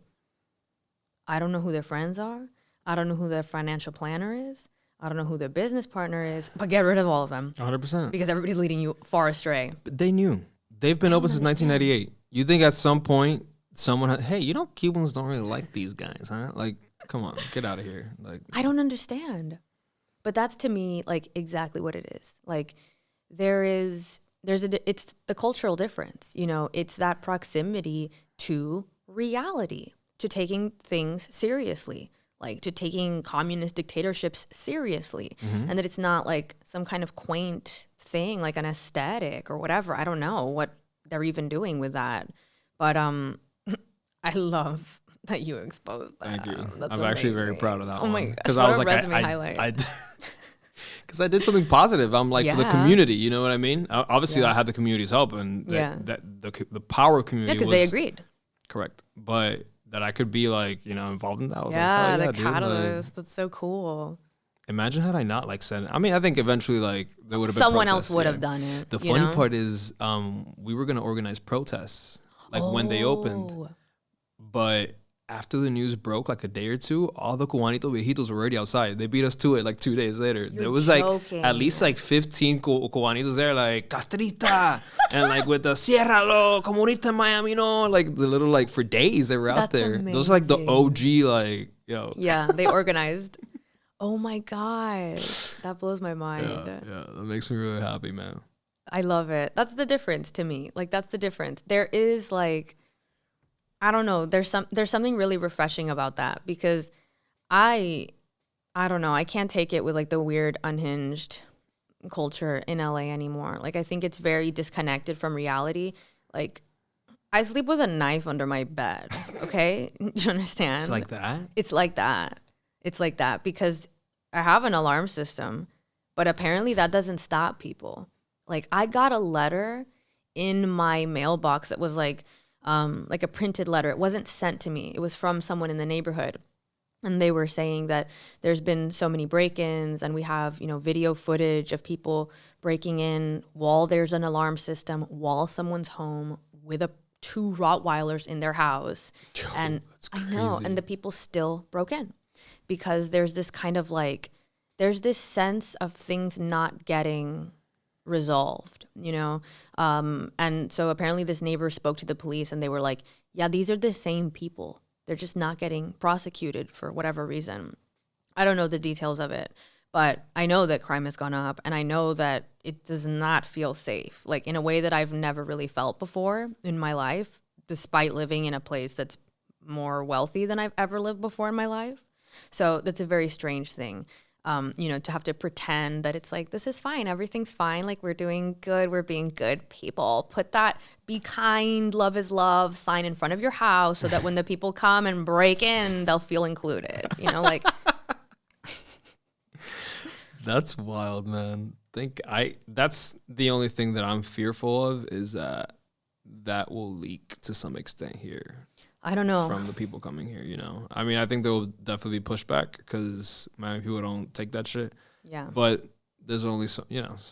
I don't know who their friends are. I don't know who their financial planner is. I don't know who their business partner is, but get rid of all of them. 100%. Because everybody's leading you far astray. But they knew. They've been open since 1998. You think at some point someone, hey, Cubans don't really like these guys, huh? Like, come on, get out of here. Like, I don't understand. But that's to me like exactly what it is. Like it's the cultural difference, it's that proximity to reality, to taking things seriously. like to taking communist dictatorships seriously, and that it's not like some kind of quaint thing, like an aesthetic or whatever. I don't know what they're even doing with that, but I love that you exposed that. Thank you. That's I'm actually very amazing. proud of that Oh my one. gosh, Because what I was a like, resume highlight. because I did something positive. I'm like, for the Yeah. community, you know what I mean? Obviously, Yeah. I had the community's help, and Yeah. that the power of Yeah, community because was they agreed. correct. But that I could be like, involved in that. I was like, Yeah, hell yeah, the dude. Like, catalyst. That's so cool. imagine had I not like said it. I mean, I think eventually like there would have been Someone else protests, would yeah. have done it. The you funny know? part is, we were gonna organize protests like when they opened, Oh. but after the news broke, like a day or two, all the Cubanitos viejitos were already outside. They beat us to it like 2 days later. There was like at least like 15 Cubanitos there, like Castrita, and like with the Ciérralo, Comunista en Miami, like the little like for days they were out That's there. Those are like the amazing. OG, like Yeah, they organized. Oh my gosh. That blows my mind. yeah, that makes me really happy, man. I love it. That's the difference to me. Like that's the difference. There is like I don't know, there's something really refreshing about that because I don't know, I can't take it with like the weird unhinged culture in LA anymore. Like I think it's very disconnected from reality. Like I sleep with a knife under my bed, okay? You understand? It's like that. It's like that. It's like that because I have an alarm system, but apparently that doesn't stop people. Like I got a letter in my mailbox that was like a printed letter. It wasn't sent to me. It was from someone in the neighborhood. And they were saying that there's been so many break-ins and we have, video footage of people breaking in while there's an alarm system, while someone's home with two Rottweilers in their house. Yo, and that's I know, crazy. and the people still broke in because there's this kind of like, there's this sense of things not getting resolved, and so apparently this neighbor spoke to the police and they were like, yeah, these are the same people, they're just not getting prosecuted for whatever reason. I don't know the details of it, but I know that crime has gone up and I know that it does not feel safe, like in a way that I've never really felt before in my life, despite living in a place that's more wealthy than I've ever lived before in my life. So that's a very strange thing. To have to pretend that it's like, this is fine, everything's fine, like we're doing good, we're being good people. Put that be kind, love is love sign in front of your house so that when the people come and break in, they'll feel included, like. That's wild, man. That's the only thing that I'm fearful of is that will leak to some extent here. I don't know. From the people coming here, I mean, I think there will definitely be pushback because Miami people don't take that shit. Yeah. But there's only some,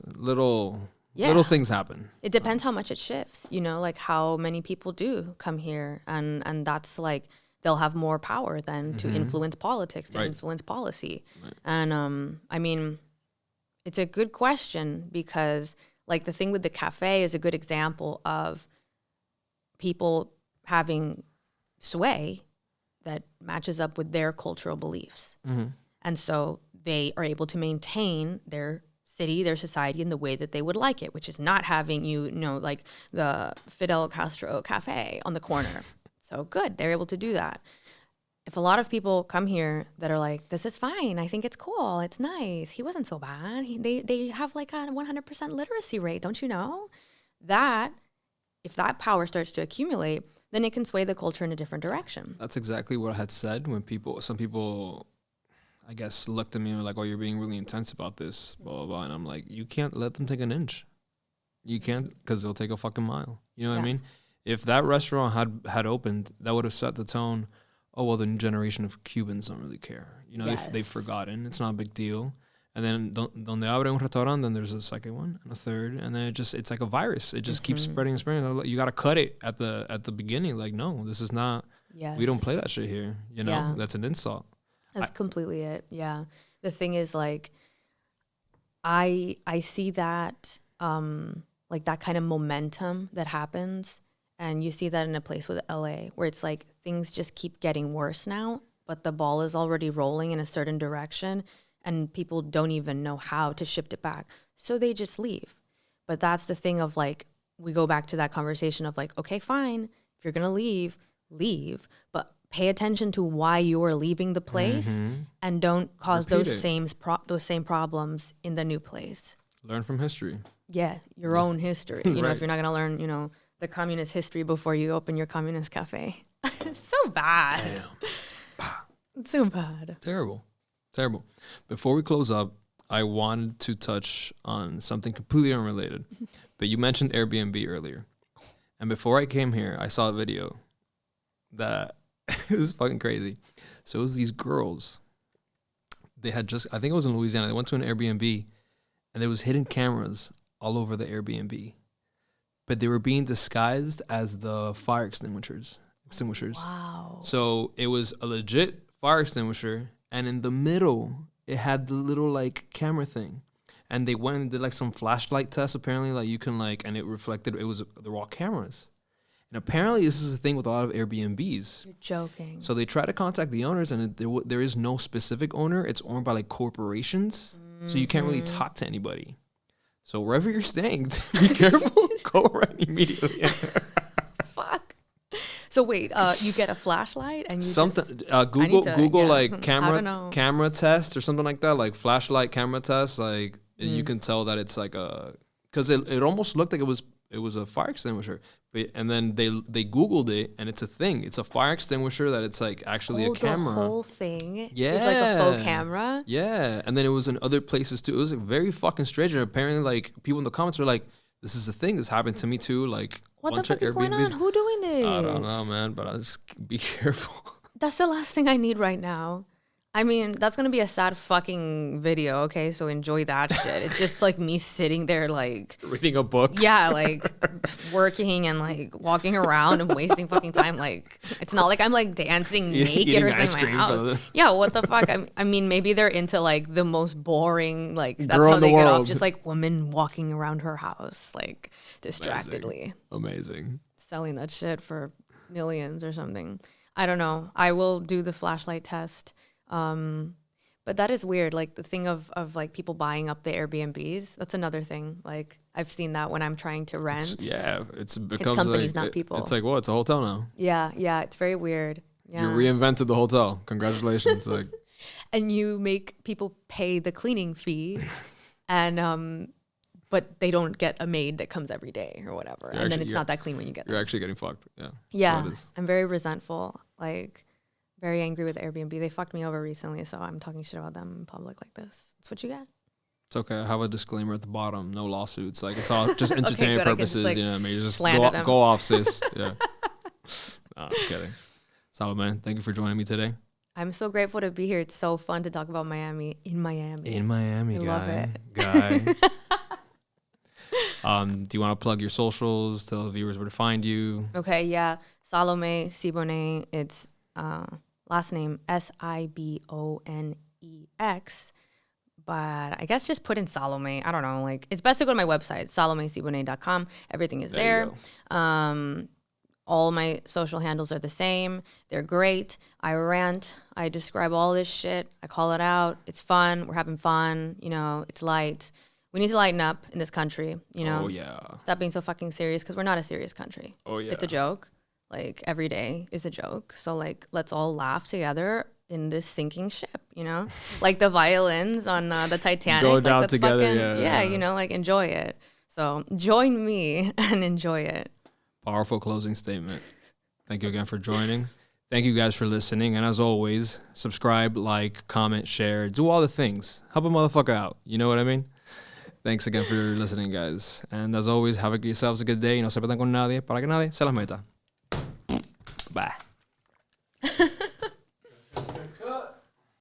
little things happen. It depends how much it shifts, like how many people do come here. And that's like, they'll have more power then to influence politics, to influence policy. Right. And I mean, it's a good question because like the thing with the cafe is a good example of people having sway that matches up with their cultural beliefs. And so they are able to maintain their city, their society in the way that they would like it, which is not having like the Fidel Castro cafe on the corner. So good, they're able to do that. If a lot of people come here that are like, this is fine, I think it's cool, it's nice, he wasn't so bad, they have like a 100% literacy rate, don't you know? That, if that power starts to accumulate, then it can sway the culture in a different direction. That's exactly what I had said when some people, I guess, looked at me and were like, oh, you're being really intense about this, blah, blah, blah. And I'm like, you can't let them take an inch. You can't, because they'll take a fucking mile. You know what I mean? If that restaurant had opened, that would have set the tone. Oh, well, the new generation of Cubans don't really care. If they've forgotten, it's not a big deal. And then donde abre un restaurant, then there's a second one and a third, and then it's like a virus. It just keeps spreading and spreading. You got to cut it at the beginning. Like, no, this is not. Yes. We don't play that shit here. That's an insult. That's completely it. Yeah. The thing is, like, I see that like that kind of momentum that happens, and you see that in a place with LA where it's like things just keep getting worse now, but the ball is already rolling in a certain direction. And people don't even know how to shift it back. So they just leave. But that's the thing of like, we go back to that conversation of like, okay, fine. If you're going to leave, leave. But pay attention to why you're leaving the place and don't cause those same problems in the new place. Learn from history. Yeah, your own history. You know, if you're not going to learn, you know, the communist history before you open your communist cafe. It's so bad. Damn. It's so bad. Terrible. Before we close up, I wanted to touch on something completely unrelated. But you mentioned Airbnb earlier. And before I came here, I saw a video that it was fucking crazy. So it was these girls. They had I think it was in Louisiana. They went to an Airbnb and there was hidden cameras all over the Airbnb. But they were being disguised as the fire extinguishers. Wow. So it was a legit fire extinguisher, and in the middle, it had the little like camera thing. And they went and did like some flashlight tests. Apparently, like you can like, and it reflected. They were all cameras. And apparently, this is a thing with a lot of Airbnbs. You're joking. So they try to contact the owners, and there is no specific owner. It's owned by like corporations, so you can't really talk to anybody. So wherever you're staying, be careful. Go right immediately. Fuck. So wait, you get a flashlight and you Google like camera test or something like that, like flashlight camera test, like and you can tell that it's like because it almost looked like it was a fire extinguisher, and then they Googled it and it's a thing. It's a fire extinguisher that it's like actually a camera. The whole thing is like a faux camera. Yeah, and then it was in other places too. It was like very fucking strange. And apparently, like people in the comments were like, "This is a thing. This happened to me too." Like, what the fuck is going on? Who doing this? I don't know, man. But I'll just be careful. That's the last thing I need right now. I mean, that's going to be a sad fucking video, okay? So enjoy that shit. It's just like me sitting there like... reading a book? Yeah, like working and like walking around and wasting fucking time. Like, it's not like I'm like dancing naked or something in my house. Yeah, what the fuck? I mean, maybe they're into like the most boring, like that's girl how they get world. off. Just like women walking around her house, like distractedly. Amazing. Selling that shit for millions or something. I don't know. I will do the flashlight test. But that is weird. Like the thing of like people buying up the Airbnbs. That's another thing. Like I've seen that when I'm trying to rent. It's companies, like, not people. It's like, well, it's a hotel now. Yeah. It's very weird. Yeah. You reinvented the hotel. Congratulations. Like, and you make people pay the cleaning fee, and but they don't get a maid that comes every day or whatever. And then it's not that clean when you get there. You're actually getting fucked. Yeah. Yeah. I'm very resentful. Like. Very angry with Airbnb. They fucked me over recently, so I'm talking shit about them in public like this. That's what you get. It's okay. I have a disclaimer at the bottom. No lawsuits. Like it's all just entertainment purposes. Just, like, you know, maybe just go off, sis. Yeah. No, I'm kidding. Salome, thank you for joining me today. I'm so grateful to be here. It's so fun to talk about Miami in Miami. I love it. Guy. Do you want to plug your socials? Tell the viewers where to find you. Okay. Yeah. Salome Sibonex. It's last name Sibonex, but I guess just put in Salome. I don't know. Like it's best to go to my website, salomesibonex.com. Everything is there. All my social handles are the same. They're great. I rant. I describe all this shit. I call it out. It's fun. We're having fun. You know, it's light. We need to lighten up in this country. You know. Oh yeah. Stop being so fucking serious because we're not a serious country. Oh yeah. It's a joke. Like every day is a joke. So like, let's all laugh together in this sinking ship, you know, like the violins on the Titanic. Go like, down together. Fucking, yeah, you know, like enjoy it. So join me and enjoy it. Powerful closing statement. Thank you again for joining. Thank you guys for listening. And as always, subscribe, like, comment, share, do all the things. Help a motherfucker out. You know what I mean? Thanks again for listening, guys. And as always, have yourselves a good day. Y no se metan con nadie para que nadie se las meta.